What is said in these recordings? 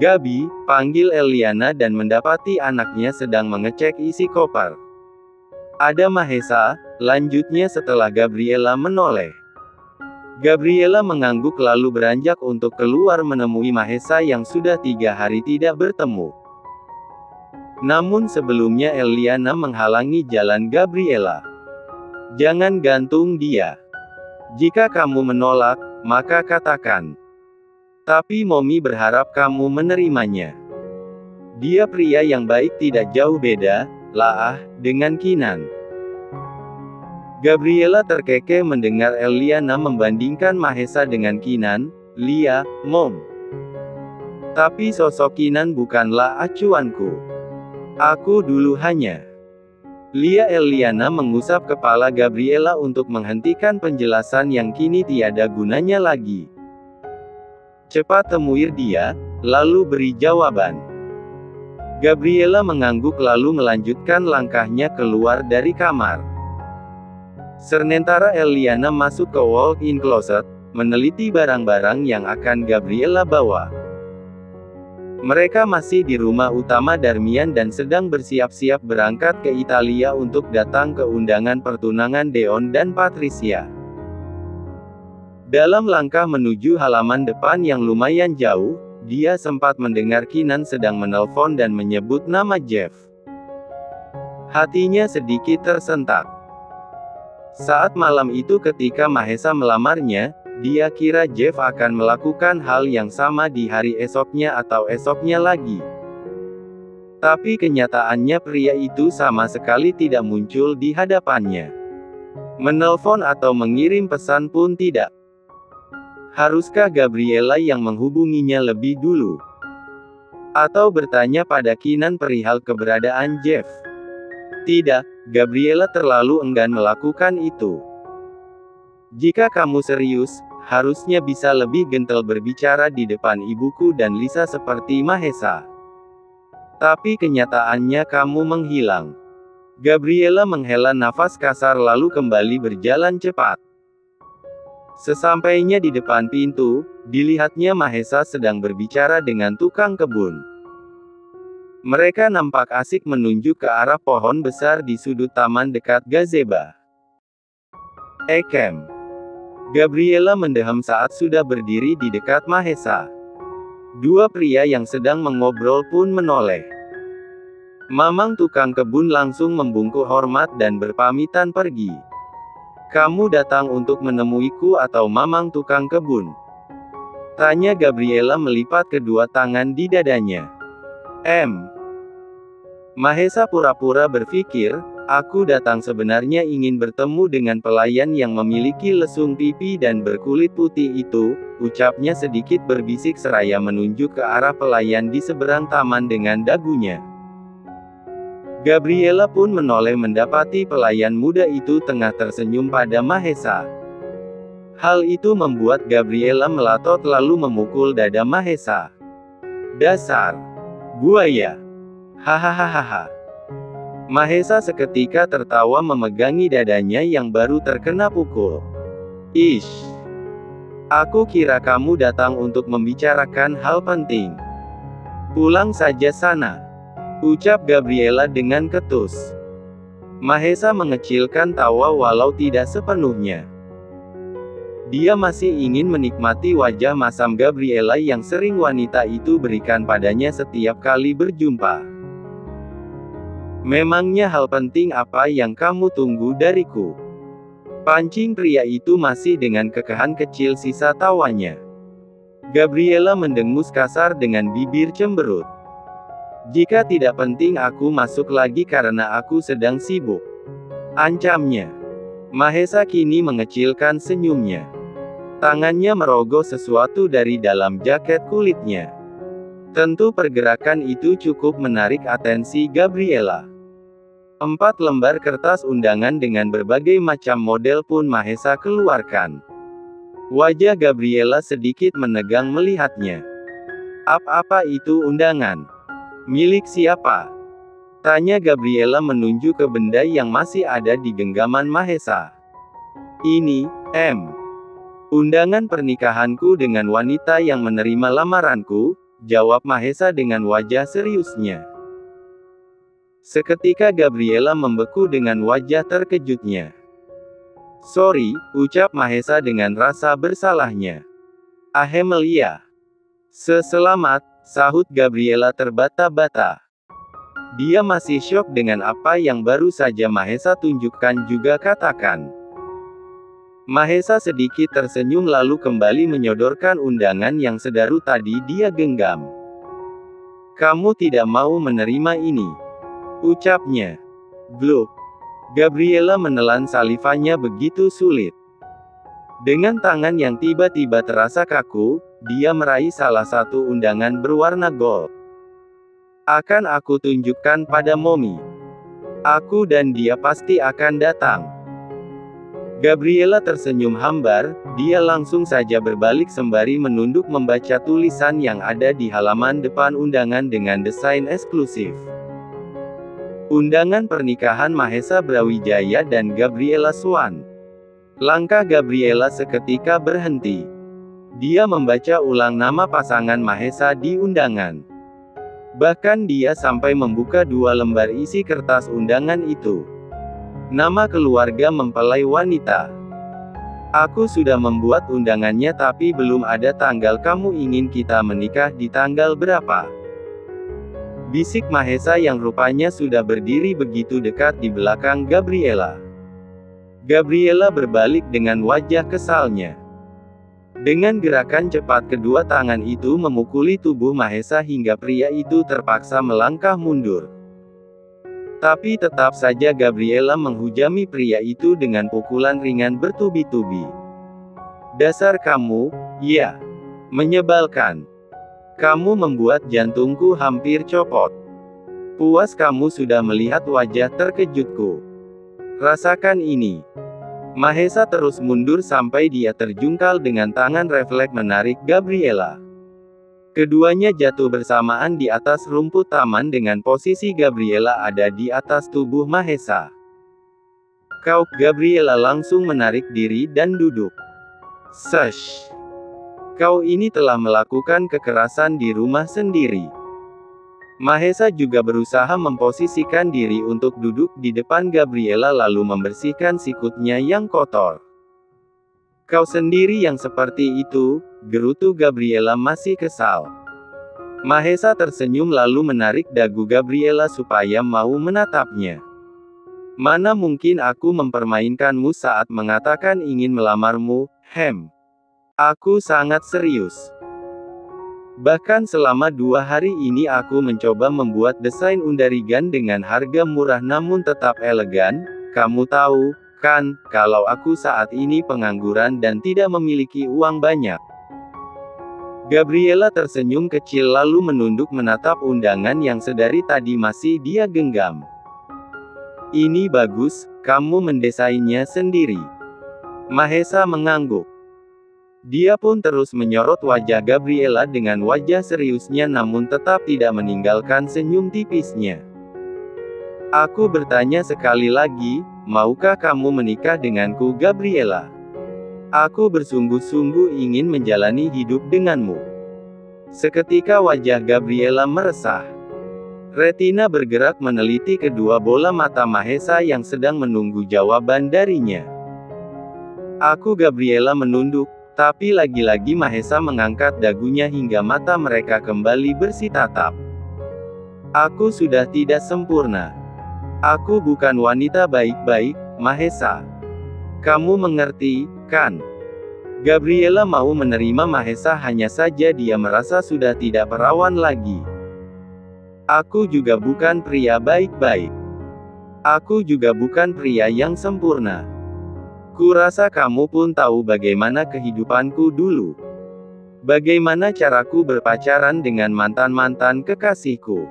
Gabi, panggil Eliana dan mendapati anaknya sedang mengecek isi koper. Ada Mahesa, lanjutnya setelah Gabriela menoleh. Gabriela mengangguk lalu beranjak untuk keluar menemui Mahesa yang sudah 3 hari tidak bertemu. Namun sebelumnya Eliana menghalangi jalan Gabriela. Jangan gantung dia. Jika kamu menolak, maka katakan. Tapi Momi berharap kamu menerimanya. Dia pria yang baik tidak jauh beda, lah, dengan Kinan. Gabriela terkekeh mendengar Eliana membandingkan Mahesa dengan Kinan. Lia, Mom. Tapi sosok Kinan bukanlah acuanku. Aku dulu hanya. Eliana mengusap kepala Gabriela untuk menghentikan penjelasan yang kini tiada gunanya lagi. Cepat temui dia, lalu beri jawaban. Gabriela mengangguk lalu melanjutkan langkahnya keluar dari kamar. Sementara Eliana masuk ke walk-in closet, meneliti barang-barang yang akan Gabriela bawa. Mereka masih di rumah utama Darmian dan sedang bersiap-siap berangkat ke Italia untuk datang ke undangan pertunangan Deon dan Patricia. Dalam langkah menuju halaman depan yang lumayan jauh, dia sempat mendengar Kinan sedang menelpon dan menyebut nama Jeff. Hatinya sedikit tersentak. Saat malam itu ketika Mahesa melamarnya, dia kira Jeff akan melakukan hal yang sama di hari esoknya atau esoknya lagi. Tapi kenyataannya pria itu sama sekali tidak muncul di hadapannya. Menelpon atau mengirim pesan pun tidak. Haruskah Gabriela yang menghubunginya lebih dulu? Atau bertanya pada Kinan perihal keberadaan Jeff? Tidak, Gabriela terlalu enggan melakukan itu. Jika kamu serius, harusnya bisa lebih gentle berbicara di depan ibuku dan Lisa seperti Mahesa. Tapi kenyataannya kamu menghilang. Gabriela menghela nafas kasar lalu kembali berjalan cepat. Sesampainya di depan pintu, dilihatnya Mahesa sedang berbicara dengan tukang kebun. Mereka nampak asik menunjuk ke arah pohon besar di sudut taman dekat gazebo. Ekem. Gabriela mendeham saat sudah berdiri di dekat Mahesa. Dua pria yang sedang mengobrol pun menoleh. Mamang tukang kebun langsung membungkuk hormat dan berpamitan pergi. Kamu datang untuk menemuiku atau Mamang tukang kebun? Tanya Gabriela melipat kedua tangan di dadanya. Mahesa pura-pura berpikir, aku datang sebenarnya ingin bertemu dengan pelayan yang memiliki lesung pipi dan berkulit putih itu, ucapnya sedikit berbisik seraya menunjuk ke arah pelayan di seberang taman dengan dagunya. Gabriela pun menoleh mendapati pelayan muda itu tengah tersenyum pada Mahesa. Hal itu membuat Gabriela melatot lalu memukul dada Mahesa. Dasar buaya. Hahaha. Mahesa seketika tertawa memegangi dadanya yang baru terkena pukul. Ish. Aku kira kamu datang untuk membicarakan hal penting. Pulang saja sana. Ucap Gabriela dengan ketus. Mahesa mengecilkan tawa walau tidak sepenuhnya. Dia masih ingin menikmati wajah masam Gabriela yang sering wanita itu berikan padanya setiap kali berjumpa. Memangnya hal penting apa yang kamu tunggu dariku? Pancing pria itu masih dengan kekehan kecil sisa tawanya. Gabriela mendengus kasar dengan bibir cemberut. Jika tidak penting aku masuk lagi karena aku sedang sibuk. Ancamnya. Mahesa kini mengecilkan senyumnya. Tangannya merogoh sesuatu dari dalam jaket kulitnya. Tentu pergerakan itu cukup menarik atensi Gabriela. 4 lembar kertas undangan dengan berbagai macam model pun Mahesa keluarkan. Wajah Gabriela sedikit menegang melihatnya. Apa itu undangan? Milik siapa? Tanya Gabriela menunjuk ke benda yang masih ada di genggaman Mahesa. Ini, undangan pernikahanku dengan wanita yang menerima lamaranku, jawab Mahesa dengan wajah seriusnya. Seketika Gabriela membeku dengan wajah terkejutnya. "Sorry," ucap Mahesa dengan rasa bersalahnya. "Ahemelia." "Selamat," sahut Gabriela terbata-bata. Dia masih syok dengan apa yang baru saja Mahesa tunjukkan juga katakan. Mahesa sedikit tersenyum lalu kembali menyodorkan undangan yang sedaru tadi dia genggam. "Kamu tidak mau menerima ini," ucapnya. Gluk. Gabriela menelan salivanya begitu sulit. Dengan tangan yang tiba-tiba terasa kaku, dia meraih salah satu undangan berwarna gold. "Akan aku tunjukkan pada Momi. Aku dan dia pasti akan datang." Gabriela tersenyum hambar, dia langsung saja berbalik sembari menunduk membaca tulisan yang ada di halaman depan undangan dengan desain eksklusif. Undangan pernikahan Mahesa Brawijaya dan Gabriela Swan. Langkah Gabriela seketika berhenti. Dia membaca ulang nama pasangan Mahesa di undangan. Bahkan dia sampai membuka 2 lembar isi kertas undangan itu. Nama keluarga mempelai wanita. "Aku sudah membuat undangannya tapi belum ada tanggal. Kamu ingin kita menikah di tanggal berapa?" bisik Mahesa yang rupanya sudah berdiri begitu dekat di belakang Gabriela. Gabriela berbalik dengan wajah kesalnya. Dengan gerakan cepat kedua tangan itu memukuli tubuh Mahesa hingga pria itu terpaksa melangkah mundur. Tapi tetap saja Gabriela menghujami pria itu dengan pukulan ringan bertubi-tubi. "Dasar kamu, ya. Menyebalkan. Kamu membuat jantungku hampir copot. Puas kamu sudah melihat wajah terkejutku. Rasakan ini." Mahesa terus mundur sampai dia terjungkal dengan tangan refleks menarik Gabriela. Keduanya jatuh bersamaan di atas rumput taman dengan posisi Gabriela ada di atas tubuh Mahesa. Gabriela langsung menarik diri dan duduk. "Sesh. Kau ini telah melakukan kekerasan di rumah sendiri." Mahesa juga berusaha memposisikan diri untuk duduk di depan Gabriela lalu membersihkan sikutnya yang kotor. "Kau sendiri yang seperti itu," gerutu Gabriela masih kesal. Mahesa tersenyum lalu menarik dagu Gabriela supaya mau menatapnya. "Mana mungkin aku mempermainkanmu saat mengatakan ingin melamarmu, Aku sangat serius. Bahkan selama 2 hari ini aku mencoba membuat desain undarigan dengan harga murah namun tetap elegan. Kamu tahu, kan, kalau aku saat ini pengangguran dan tidak memiliki uang banyak." Gabriela tersenyum kecil lalu menunduk menatap undangan yang sedari tadi masih dia genggam. "Ini bagus, kamu mendesainnya sendiri." Mahesa mengangguk. Dia pun terus menyorot wajah Gabriela dengan wajah seriusnya namun tetap tidak meninggalkan senyum tipisnya. "Aku bertanya sekali lagi, maukah kamu menikah denganku Gabriela? Aku bersungguh-sungguh ingin menjalani hidup denganmu." Seketika wajah Gabriela meresah. Retina bergerak meneliti kedua bola mata Mahesa yang sedang menunggu jawaban darinya. Gabriela menunduk. Tapi lagi-lagi Mahesa mengangkat dagunya hingga mata mereka kembali bersitatap. "Aku sudah tidak sempurna. Aku bukan wanita baik-baik, Mahesa. Kamu mengerti, kan?" Gabriela mau menerima Mahesa hanya saja dia merasa sudah tidak perawan lagi. "Aku juga bukan pria baik-baik. Aku juga bukan pria yang sempurna. Kurasa kamu pun tahu bagaimana kehidupanku dulu. Bagaimana caraku berpacaran dengan mantan-mantan kekasihku.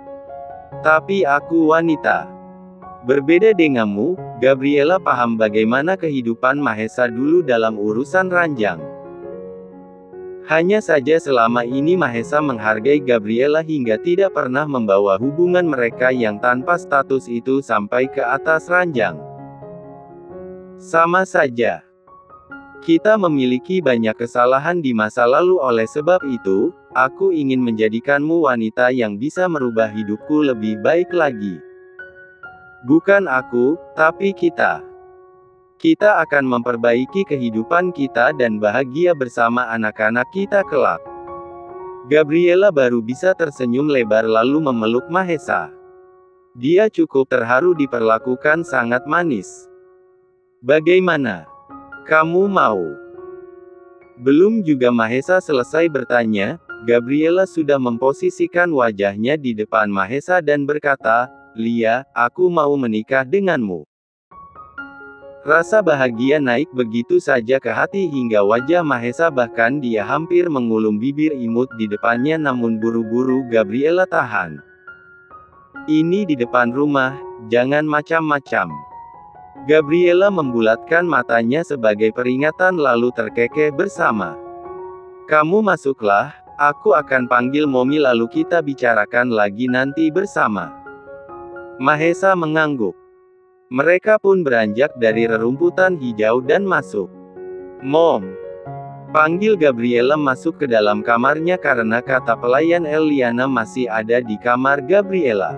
Tapi aku wanita. Berbeda denganmu." Gabriela paham bagaimana kehidupan Mahesa dulu dalam urusan ranjang. Hanya saja selama ini Mahesa menghargai Gabriela hingga tidak pernah membawa hubungan mereka yang tanpa status itu sampai ke atas ranjang. Sama saja. Kita memiliki banyak kesalahan di masa lalu oleh sebab itu, Aku ingin menjadikanmu wanita yang bisa merubah hidupku lebih baik lagi. Bukan aku, tapi kita. Kita akan memperbaiki kehidupan kita dan bahagia bersama anak-anak kita kelak. Gabriela baru bisa tersenyum lebar lalu memeluk Mahesa. Dia cukup terharu diperlakukan sangat manis. Bagaimana? Kamu mau? Belum juga Mahesa selesai bertanya, Gabriela sudah memposisikan wajahnya di depan Mahesa dan berkata, "Lia, aku mau menikah denganmu." Rasa bahagia naik begitu saja ke hati hingga wajah Mahesa bahkan dia hampir mengulum bibir imut di depannya namun buru-buru Gabriela tahan. "Ini di depan rumah, jangan macam-macam." Gabriela membulatkan matanya sebagai peringatan lalu terkekeh bersama. "Kamu masuklah, aku akan panggil Momi lalu kita bicarakan lagi nanti bersama." Mahesa mengangguk. Mereka pun beranjak dari rerumputan hijau dan masuk. "Mom!" panggil Gabriela masuk ke dalam kamarnya karena kata pelayan Eliana masih ada di kamar Gabriela.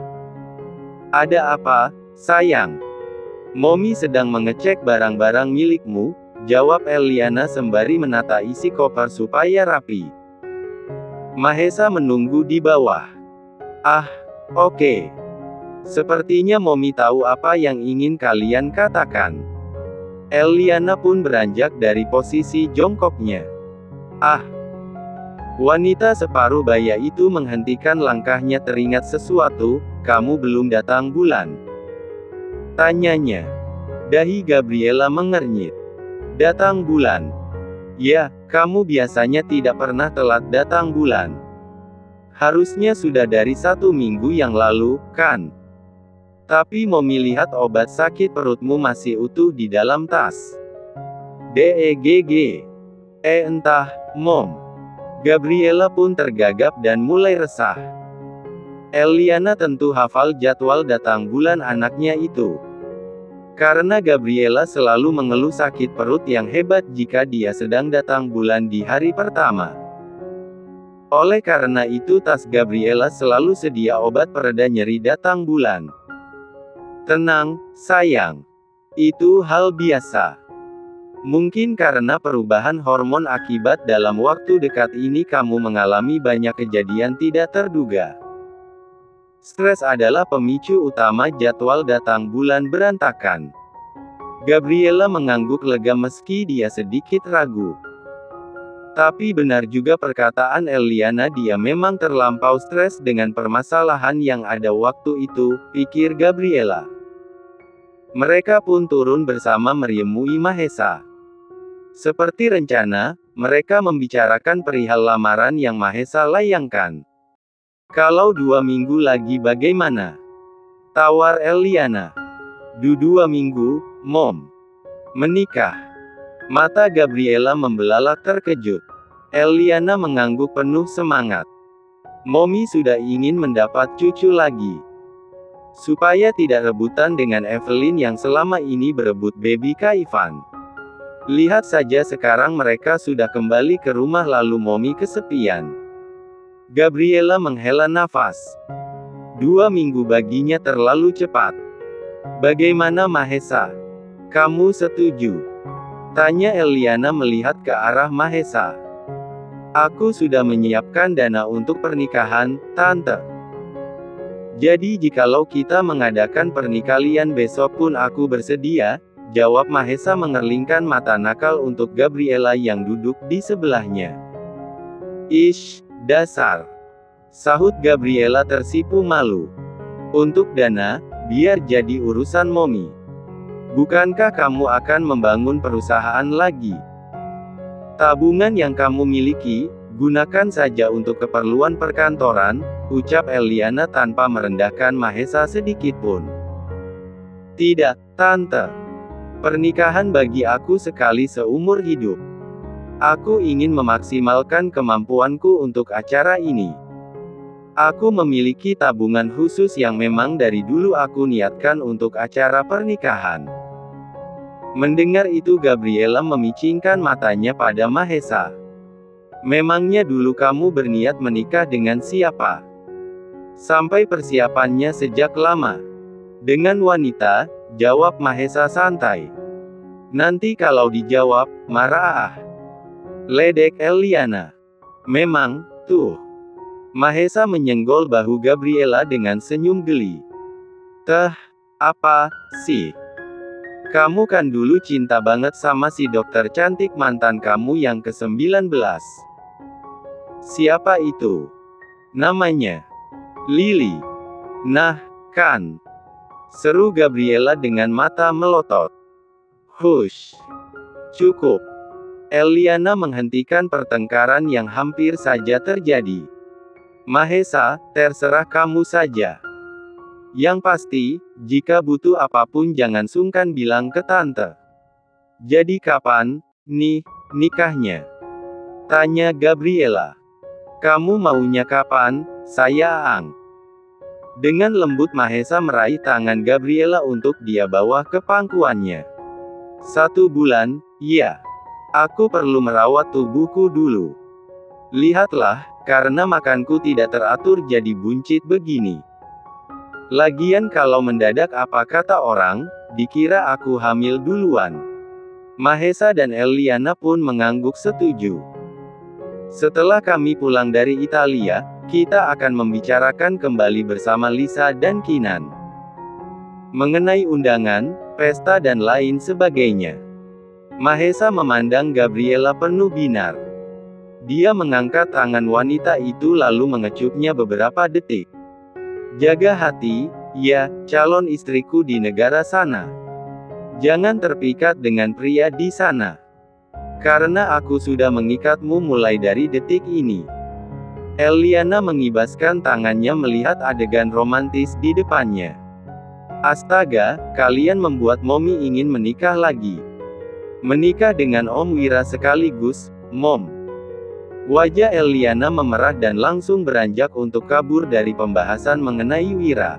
"Ada apa, sayang?" "Momi sedang mengecek barang-barang milikmu," jawab Eliana sembari menata isi koper supaya rapi. Mahesa menunggu di bawah. "Ah, oke. Sepertinya Momi tahu apa yang ingin kalian katakan." Eliana pun beranjak dari posisi jongkoknya. "Ah." Wanita separuh baya itu menghentikan langkahnya teringat sesuatu, "Kamu belum datang bulan?" tanyanya. Dahi Gabriela mengernyit. "Datang bulan? Ya, kamu biasanya tidak pernah telat datang bulan. Harusnya sudah dari 1 minggu yang lalu, kan? Tapi Momi lihat obat sakit perutmu masih utuh di dalam tas." "DEGG. Entah, Mom." Gabriela pun tergagap dan mulai resah. Eliana tentu hafal jadwal datang bulan anaknya itu. Karena Gabriela selalu mengeluh sakit perut yang hebat jika dia sedang datang bulan di hari pertama. Oleh karena itu tas Gabriela selalu sedia obat pereda nyeri datang bulan. "Tenang, sayang. Itu hal biasa. Mungkin karena perubahan hormon akibat dalam waktu dekat ini kamu mengalami banyak kejadian tidak terduga. Stres adalah pemicu utama jadwal datang bulan berantakan." Gabriela mengangguk lega meski dia sedikit ragu. Tapi benar juga perkataan Eliana, dia memang terlampau stres dengan permasalahan yang ada waktu itu, pikir Gabriela. Mereka pun turun bersama menemui Mahesa. Seperti rencana, mereka membicarakan perihal lamaran yang Mahesa layangkan. "Kalau 2 minggu lagi bagaimana?" tawar Eliana. 2 minggu, Mom. Menikah?" Mata Gabriela membelalak terkejut. Eliana mengangguk penuh semangat. "Momi sudah ingin mendapat cucu lagi. Supaya tidak rebutan dengan Evelyn yang selama ini berebut baby Kaivan. Lihat saja sekarang mereka sudah kembali ke rumah lalu Momi kesepian." Gabriela menghela nafas. 2 minggu baginya terlalu cepat. "Bagaimana Mahesa? Kamu setuju?" tanya Eliana melihat ke arah Mahesa. "Aku sudah menyiapkan dana untuk pernikahan, Tante. Jadi jikalau kita mengadakan pernikahan besok pun aku bersedia," jawab Mahesa mengerlingkan mata nakal untuk Gabriela yang duduk di sebelahnya. "Ish, dasar," sahut Gabriela tersipu malu. "Untuk dana, biar jadi urusan Momi. Bukankah kamu akan membangun perusahaan lagi? Tabungan yang kamu miliki, gunakan saja untuk keperluan perkantoran," ucap Eliana tanpa merendahkan Mahesa sedikitpun. "Tidak, Tante. Pernikahan bagi aku sekali seumur hidup. Aku ingin memaksimalkan kemampuanku untuk acara ini. Aku memiliki tabungan khusus yang memang dari dulu aku niatkan untuk acara pernikahan." Mendengar itu Gabriela memicingkan matanya pada Mahesa. Memangnya dulu kamu berniat menikah dengan siapa? Sampai persiapannya sejak lama. Dengan wanita, jawab Mahesa santai. Nanti kalau dijawab, marah. Ledek Eliana. Memang, tuh. Mahesa menyenggol bahu Gabriela dengan senyum geli. Apa sih? Kamu kan dulu cinta banget sama si dokter cantik mantan kamu yang ke-19. Siapa itu? Namanya Lily. Nah, kan? Seru Gabriela dengan mata melotot. Hush. Cukup. Eliana menghentikan pertengkaran yang hampir saja terjadi. Mahesa, terserah kamu saja. Yang pasti, jika butuh apapun jangan sungkan bilang ke tante. Jadi kapan, nikahnya? Tanya Gabriela. Kamu maunya kapan, sayang? Dengan lembut Mahesa meraih tangan Gabriela untuk dia bawa ke pangkuannya. 1 bulan, ya. Aku perlu merawat tubuhku dulu. Lihatlah, karena makanku tidak teratur jadi buncit begini. Lagian kalau mendadak apa kata orang, dikira aku hamil duluan. Mahesa dan Eliana pun mengangguk setuju. Setelah kami pulang dari Italia, kita akan membicarakan kembali bersama Lisa dan Kinan. Mengenai undangan, pesta dan lain sebagainya. Mahesa memandang Gabriela penuh binar. Dia mengangkat tangan wanita itu lalu mengecupnya beberapa detik. Jaga hati, ya, calon istriku di negara sana. Jangan terpikat dengan pria di sana. Karena aku sudah mengikatmu mulai dari detik ini. Eliana mengibaskan tangannya melihat adegan romantis di depannya. Astaga, kalian membuat Momi ingin menikah lagi. Menikah dengan Om Wira sekaligus, Mom. Wajah Eliana memerah dan langsung beranjak untuk kabur dari pembahasan mengenai Wira.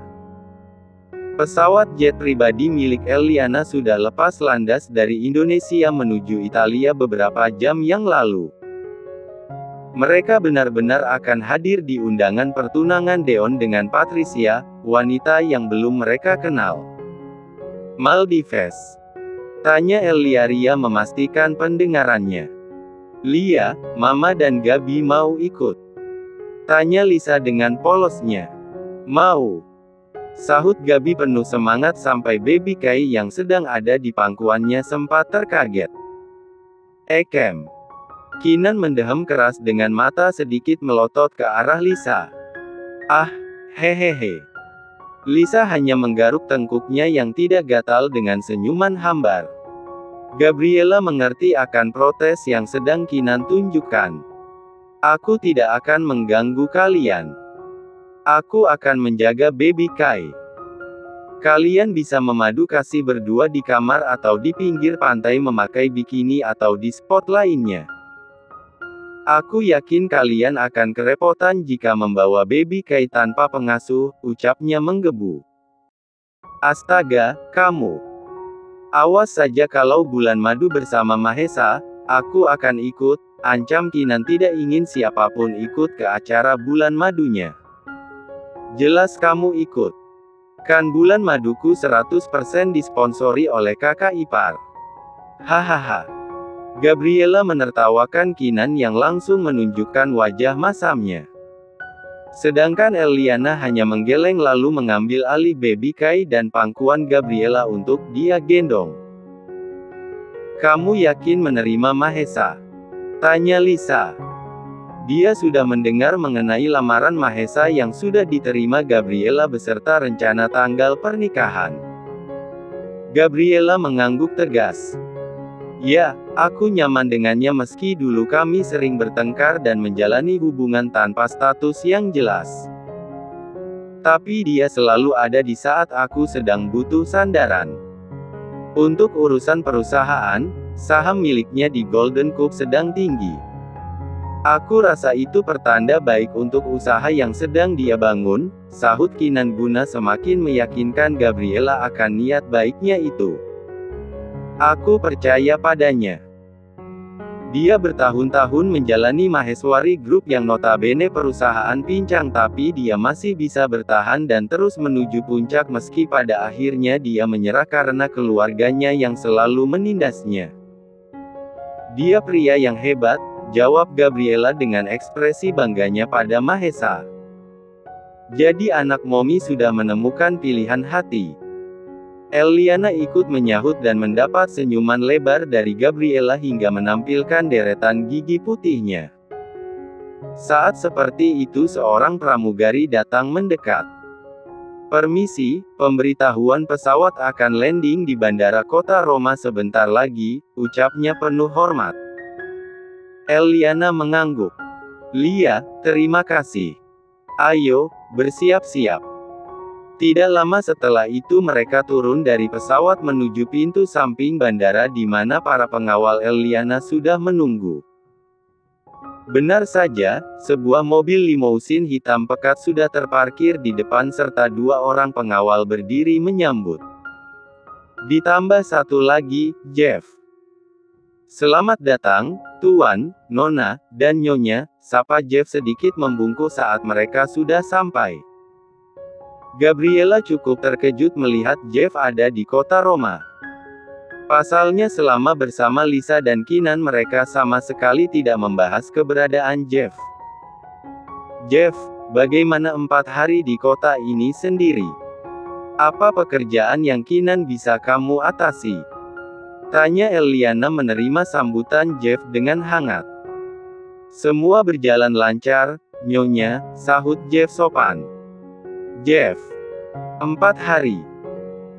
Pesawat jet pribadi milik Eliana sudah lepas landas dari Indonesia menuju Italia beberapa jam yang lalu. Mereka benar-benar akan hadir di undangan pertunangan Deon dengan Patricia, wanita yang belum mereka kenal. Maldives? Tanya Eliaria memastikan pendengarannya. Lia, Mama dan Gabi mau ikut? Tanya Lisa dengan polosnya. Mau. Sahut Gabi penuh semangat sampai Baby Kai yang sedang ada di pangkuannya sempat terkaget. Ekem. Kinan mendehem keras dengan mata sedikit melotot ke arah Lisa. Hehehe. Lisa hanya menggaruk tengkuknya yang tidak gatal dengan senyuman hambar. Gabriela mengerti akan protes yang sedang Kinan tunjukkan. Aku tidak akan mengganggu kalian. Aku akan menjaga Baby Kai. Kalian bisa memadu kasih berdua di kamar atau di pinggir pantai memakai bikini atau di spot lainnya. Aku yakin kalian akan kerepotan jika membawa Baby Kai tanpa pengasuh, ucapnya menggebu. Astaga, kamu. Awas saja kalau bulan madu bersama Mahesa, aku akan ikut, ancam Kinan tidak ingin siapapun ikut ke acara bulan madunya. Jelas kamu ikut. Kan bulan maduku 100% disponsori oleh kakak ipar. Hahaha. Gabriela menertawakan Kinan yang langsung menunjukkan wajah masamnya. Sedangkan Eliana hanya menggeleng lalu mengambil alih Baby Kai dan pangkuan Gabriela untuk dia gendong. Kamu yakin menerima Mahesa? Tanya Lisa. Dia sudah mendengar mengenai lamaran Mahesa yang sudah diterima Gabriela beserta rencana tanggal pernikahan. Gabriela mengangguk tegas. Ya, aku nyaman dengannya meski dulu kami sering bertengkar dan menjalani hubungan tanpa status yang jelas. Tapi dia selalu ada di saat aku sedang butuh sandaran. Untuk urusan perusahaan, saham miliknya di Golden Cup sedang tinggi. Aku rasa itu pertanda baik untuk usaha yang sedang dia bangun, sahut Kinan guna semakin meyakinkan Gabriela akan niat baiknya itu. Aku percaya padanya. Dia bertahun-tahun menjalani Maheswari Group yang notabene perusahaan pincang, tapi dia masih bisa bertahan dan terus menuju puncak meski pada akhirnya dia menyerah karena keluarganya yang selalu menindasnya. Dia pria yang hebat, jawab Gabriela dengan ekspresi bangganya pada Mahesa. Jadi anak Momi sudah menemukan pilihan hati. Eliana ikut menyahut dan mendapat senyuman lebar dari Gabriela hingga menampilkan deretan gigi putihnya. Saat seperti itu seorang pramugari datang mendekat. "Permisi, pemberitahuan pesawat akan landing di Bandara Kota Roma sebentar lagi," ucapnya penuh hormat. Eliana mengangguk. "Lia, terima kasih. Ayo, bersiap-siap." Tidak lama setelah itu mereka turun dari pesawat menuju pintu samping bandara di mana para pengawal Eliana sudah menunggu. Benar saja, sebuah mobil limousin hitam pekat sudah terparkir di depan serta dua orang pengawal berdiri menyambut. Ditambah satu lagi, Jeff. "Selamat datang, Tuan, Nona, dan Nyonya," sapa Jeff sedikit membungkuk saat mereka sudah sampai. Gabriela cukup terkejut melihat Jeff ada di kota Roma. Pasalnya selama bersama Lisa dan Kinan mereka sama sekali tidak membahas keberadaan Jeff. "Jeff, bagaimana 4 hari di kota ini sendiri? Apa pekerjaan yang Kinan bisa kamu atasi?" tanya Eliana menerima sambutan Jeff dengan hangat. "Semua berjalan lancar, Nyonya," sahut Jeff sopan. "Jeff, 4 hari.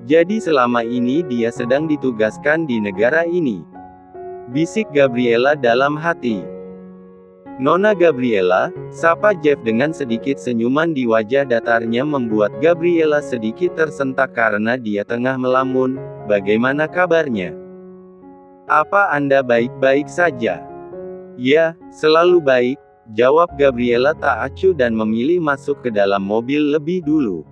Jadi selama ini dia sedang ditugaskan di negara ini," bisik Gabriela dalam hati. "Nona Gabriela," sapa Jeff dengan sedikit senyuman di wajah datarnya membuat Gabriela sedikit tersentak karena dia tengah melamun. "Bagaimana kabarnya? Apa Anda baik-baik saja?" "Ya, selalu baik," jawab Gabriela tak acuh dan memilih masuk ke dalam mobil lebih dulu.